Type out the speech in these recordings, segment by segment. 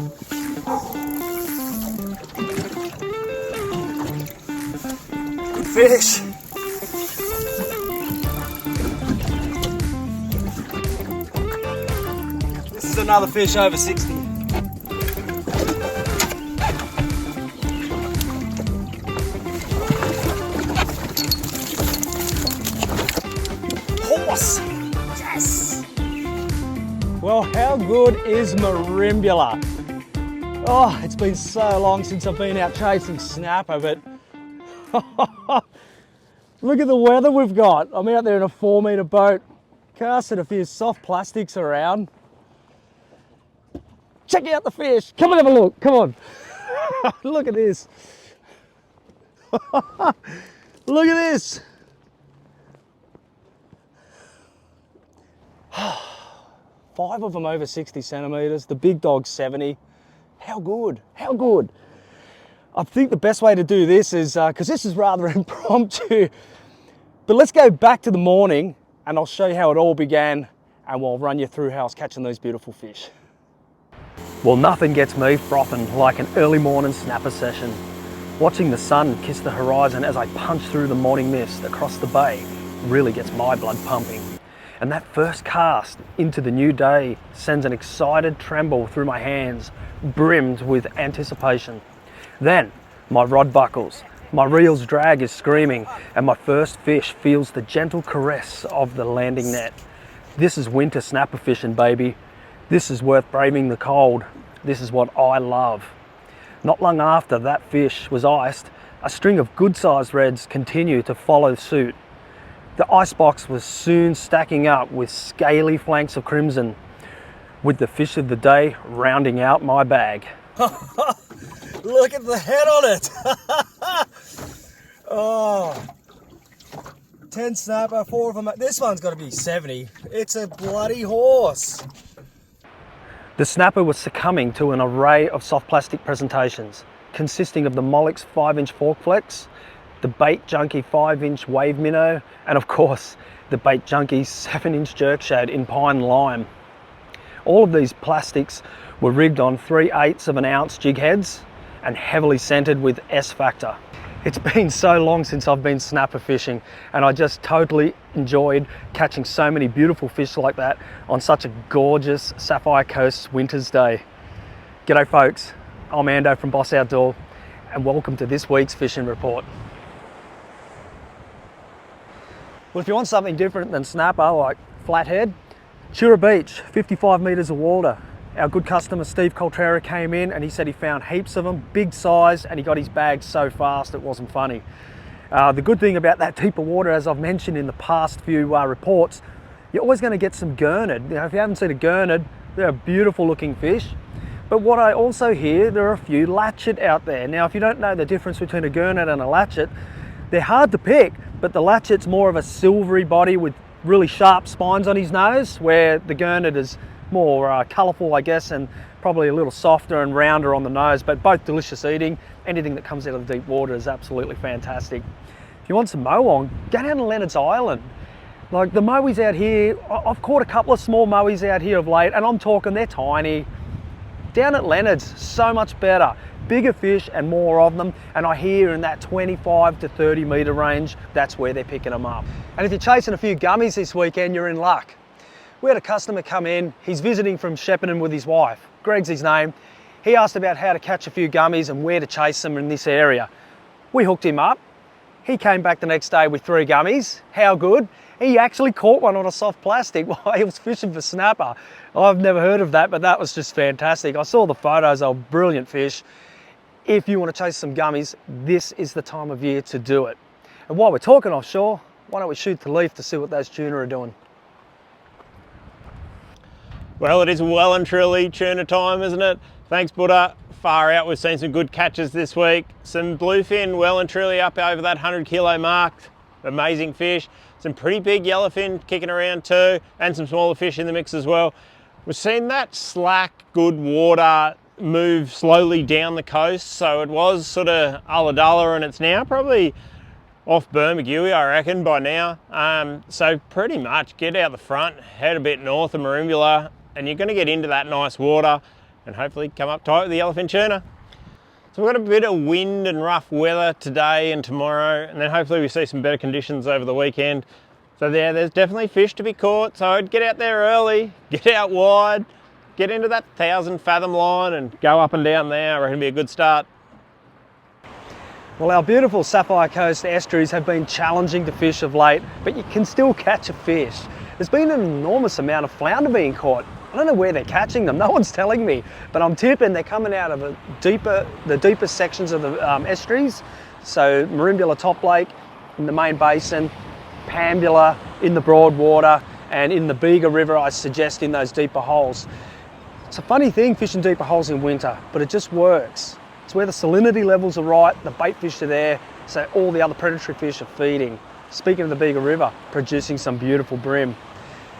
Good fish. This is another fish over 60. Horse! Yes! Well, how good is Marimbula? Oh, it's been so long since I've been out chasing snapper, but look at the weather we've got. I'm out there in a 4-metre boat, casting a few soft plastics around. Check out the fish. Come and have a look. Come on. Look at this. Look at this. 5 of them over 60 centimetres. The big dog's 70. How good? How good? I think the best way to do this is, because this is rather impromptu, but let's go back to the morning and I'll show you how it all began and we'll run you through how I was catching these beautiful fish. Well, nothing gets me frothing like an early morning snapper session. Watching the sun kiss the horizon as I punch through the morning mist across the bay really gets my blood pumping. And that first cast into the new day sends an excited tremble through my hands, brimmed with anticipation. Then my rod buckles, my reel's drag is screaming, and my first fish feels the gentle caress of the landing net. This is winter snapper fishing, baby. This is worth braving the cold. This is what I love. Not long after that fish was iced, a string of good-sized reds continued to follow suit. The icebox was soon stacking up with scaly flanks of crimson, with the fish of the day rounding out my bag. Look at the head on it! Oh, 10 snapper, 4 of them. This one's got to be 70. It's a bloody horse. The snapper was succumbing to an array of soft plastic presentations, consisting of the Molluck's 5-inch fork flex, the Bait Junkie 5-inch wave minnow, and of course, the Bait Junkie 7-inch jerk shad in pine lime. All of these plastics were rigged on 3/8 of an ounce jig heads and heavily scented with S-Factor. It's been so long since I've been snapper fishing, and I just totally enjoyed catching so many beautiful fish like that on such a gorgeous Sapphire Coast winter's day. G'day folks, I'm Ando from Boss Outdoor, and welcome to this week's fishing report. Well, if you want something different than snapper, like flathead, Estuary Beach, 55 metres of water. Our good customer Steve Coltrera came in and he said he found heaps of them, big size, and he got his bag so fast it wasn't funny. The good thing about that deeper water, as I've mentioned in the past few reports, you're always going to get some gurnard. You know, if you haven't seen a gurnard, they're a beautiful looking fish. But what I also hear, there are a few latchet out there. Now, if you don't know the difference between a gurnard and a latchet, they're hard to pick, but the latchet's more of a silvery body with really sharp spines on his nose, where the gurnard is more colourful, I guess, and probably a little softer and rounder on the nose, but both delicious eating. Anything that comes out of the deep water is absolutely fantastic. If you want some moa, go down to Leonard's Island. Like the moas out here, I've caught a couple of small moas out here of late, and I'm talking they're tiny. Down at Leonard's, so much better. Bigger fish and more of them, and I hear in that 25 to 30 metre range, that's where they're picking them up. And if you're chasing a few gummies this weekend, you're in luck. We had a customer come in, he's visiting from Shepparton with his wife. Greg's his name. He asked about how to catch a few gummies and where to chase them in this area. We hooked him up. He came back the next day with 3 gummies. How good? He actually caught one on a soft plastic while he was fishing for snapper. I've never heard of that, but that was just fantastic. I saw the photos, they were brilliant fish. If you want to chase some gummies, this is the time of year to do it. And while we're talking offshore, why don't we shoot the leaf to see what those tuna are doing? Well, it is well and truly tuna time, isn't it? Thanks, Buddha. Far out, we've seen some good catches this week. Some bluefin well and truly up over that 100 kilo mark. Amazing fish. Some pretty big yellowfin kicking around too, and some smaller fish in the mix as well. We've seen that slack, good water move slowly down the coast. So it was sort of Ulladulla, and it's now probably off Bermagui, I reckon, by now. So pretty much get out the front, head a bit north of Marimbula, and you're going to get into that nice water. and hopefully come up tight with the yellowfin tuna. So we've got a bit of wind and rough weather today and tomorrow, and then hopefully we see some better conditions over the weekend. So yeah, there's definitely fish to be caught, so I'd get out there early, get out wide, get into that 1,000 fathom line and go up and down there. I reckon it'd be a good start. Well, our beautiful Sapphire Coast estuaries have been challenging to fish of late, but you can still catch a fish. There's been an enormous amount of flounder being caught. I don't know where they're catching them, no one's telling me, but I'm tipping they're coming out of the deepest sections of the estuaries. So Merimbula Top Lake in the main basin, Pambula in the Broadwater, and in the Bega River, I suggest in those deeper holes. It's a funny thing fishing deeper holes in winter, but it just works. It's where the salinity levels are right, the bait fish are there, so all the other predatory fish are feeding. Speaking of the Bega River, producing some beautiful bream.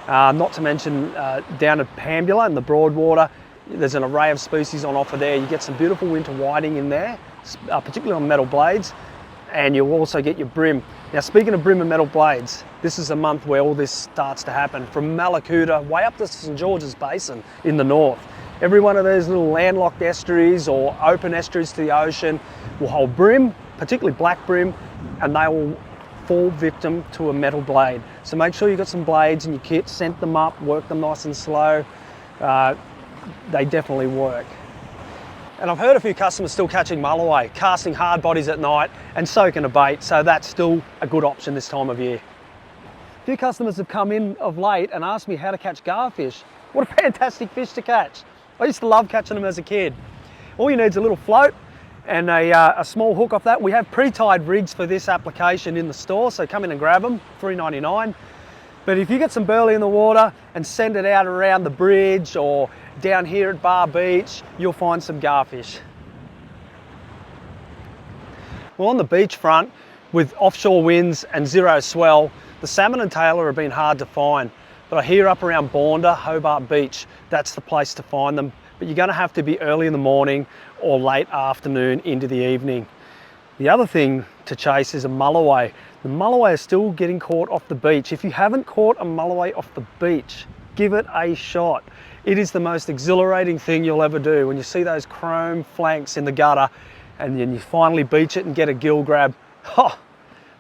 Not to mention down at Pambula in the Broadwater, there's an array of species on offer there. You get some beautiful winter whiting in there, particularly on metal blades, and you'll also get your bream. Now, speaking of bream and metal blades, this is a month where all this starts to happen, from Malakuta way up to St George's Basin in the north. Every one of those little landlocked estuaries or open estuaries to the ocean will hold bream, particularly black bream, and they will fall victim to a metal blade. So make sure you've got some blades in your kit, scent them up, work them nice and slow. They definitely work. And I've heard a few customers still catching mulloway, casting hard bodies at night and soaking a bait, so that's still a good option this time of year. A few customers have come in of late and asked me how to catch garfish. What a fantastic fish to catch. I used to love catching them as a kid. All you need is a little float and a small hook off that. We have pre-tied rigs for this application in the store, so come in and grab them, $3.99. But if you get some burley in the water and send it out around the bridge or down here at Bar Beach, you'll find some garfish. Well, on the beach front, with offshore winds and zero swell, the salmon and tailor have been hard to find. But I hear up around Bondi, Hobart Beach, that's the place to find them. But you're gonna have to be early in the morning or late afternoon into the evening. The other thing to chase is a mulloway. The mulloway is still getting caught off the beach. If you haven't caught a mulloway off the beach, give it a shot. It is the most exhilarating thing you'll ever do when you see those chrome flanks in the gutter and then you finally beach it and get a gill grab. Oh,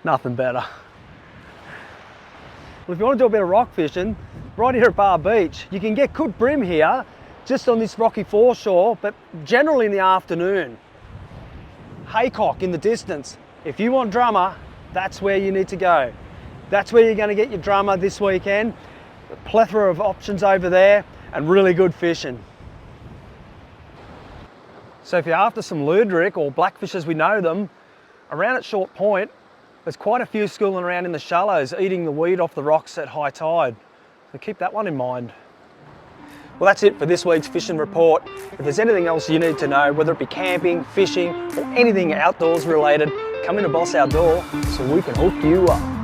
nothing better. Well, if you want to do a bit of rock fishing, right here at Bar Beach, you can get good bream here, just on this rocky foreshore, but generally in the afternoon. Haycock in the distance. If you want drummer, that's where you need to go. That's where you're going to get your drummer this weekend. A plethora of options over there and really good fishing. So if you're after some luderick or blackfish as we know them, around at Short Point, there's quite a few schooling around in the shallows, eating the weed off the rocks at high tide. So keep that one in mind. Well, that's it for this week's fishing report. If there's anything else you need to know, whether it be camping, fishing, or anything outdoors related, come in to Boss Outdoor so we can hook you up.